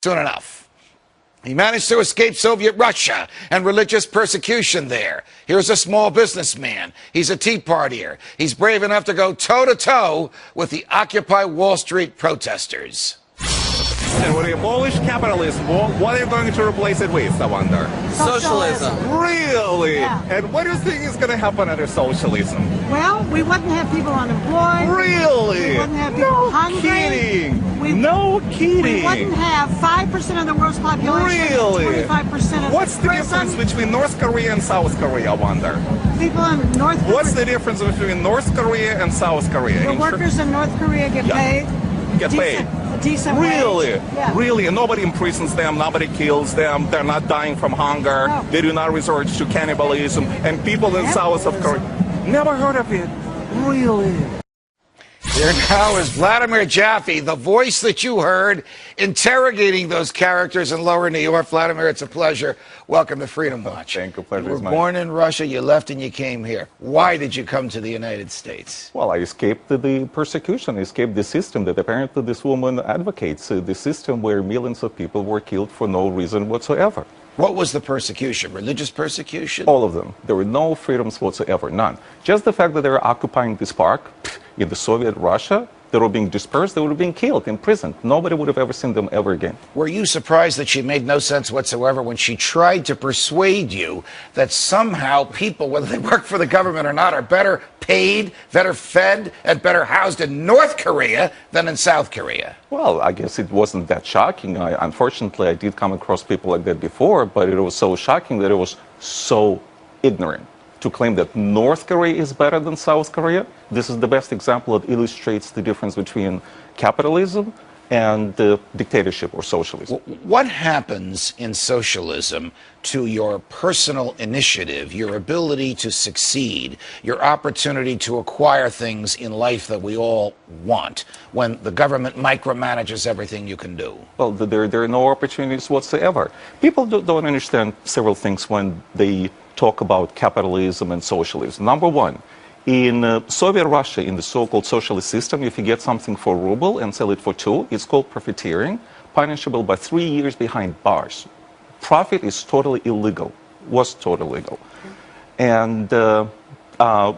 Soon enough. He managed to escape Soviet Russia and religious persecution there. Here's a small businessman. He's a Tea Partier. He's brave enough to go toe-to-toe with the Occupy Wall Street protesters. And when you abolish capitalism, what are you going to replace it with, I wonder? Socialism. Really? Yeah. And what do you think is going to happen under socialism? Well, we wouldn't have people unemployed. Really? We wouldn't have people hungry. Kidding. We wouldn't have 5% of the world's population. Really? 25% of What's the difference between North Korea and South Korea, I wonder? people in North Korea. What's the difference between North Korea and South Korea? The workers in North Korea get paid. Get paid. A decent Really? wage. Yeah. Really? And nobody imprisons them, nobody kills them, they're not dying from hunger, No. they do not resort to cannibalism, and people in South of Korea, never heard of it. Really? Here now is Vladimir Jaffe, the voice that you heard, interrogating those characters in Lower New York. Vladimir, it's a pleasure. Welcome to Freedom Watch. Thank you. Pleasure You is were mine. born in Russia, you left and you came here. Why did you come to the United States? Well, I escaped the persecution, I escaped the system that apparently this woman advocates, the system where millions of people were killed for no reason whatsoever. What was the persecution? Religious persecution? All of them. There were no freedoms whatsoever, none. Just the fact that they were occupying this park in the Soviet Russia, they were being dispersed, they were being killed, imprisoned. Nobody would have ever seen them ever again. Were you surprised that she made no sense whatsoever when she tried to persuade you that somehow people, whether they work for the government or not, are better paid, better fed, and better housed in North Korea than in South Korea? Well, I guess it wasn't that shocking. Unfortunately, I did come across people like that before, but it was so shocking that it was so ignorant. To claim that North Korea is better than South Korea, this is the best example that illustrates the difference between capitalism and dictatorship or socialism. What happens in socialism to your personal initiative, your ability to succeed, your opportunity to acquire things in life that we all want, when the government micromanages everything you can do? Well, there are no opportunities whatsoever. People don't understand several things when they talk about capitalism and socialism. Number one, in Soviet Russia, in the so-called socialist system, if you get something for a ruble and sell it for 2, it's called profiteering, punishable by 3 years behind bars. Profit is totally illegal, was totally illegal. And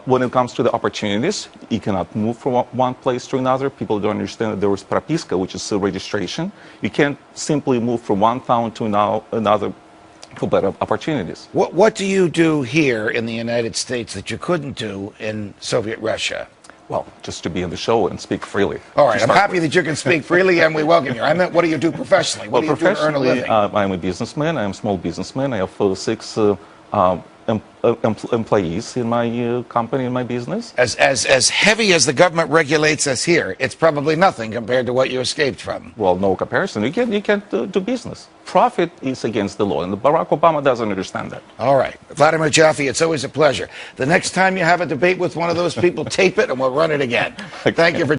when it comes to the opportunities, you cannot move from one place to another. People don't understand that there is propiska, which is registration. You can't simply move from one town to another for better opportunities. What do you do here in the United States that you couldn't do in Soviet Russia? Well, just to be on the show and speak freely. All right, I'm happy that you can speak freely and we welcome you. I meant, what do you do professionally? What Well, do you do to earn a living? I'm a businessman. I'm a small businessman. I have 6 employees in my company, in my business. As heavy as the government regulates us here, it's probably nothing compared to what you escaped from. Well, no comparison. You can't do business. Profit is against the law, and Barack Obama doesn't understand that. All right. Vladimir Jaffe, it's always a pleasure. The next time you have a debate with one of those people, tape it and we'll run it again. Thank you for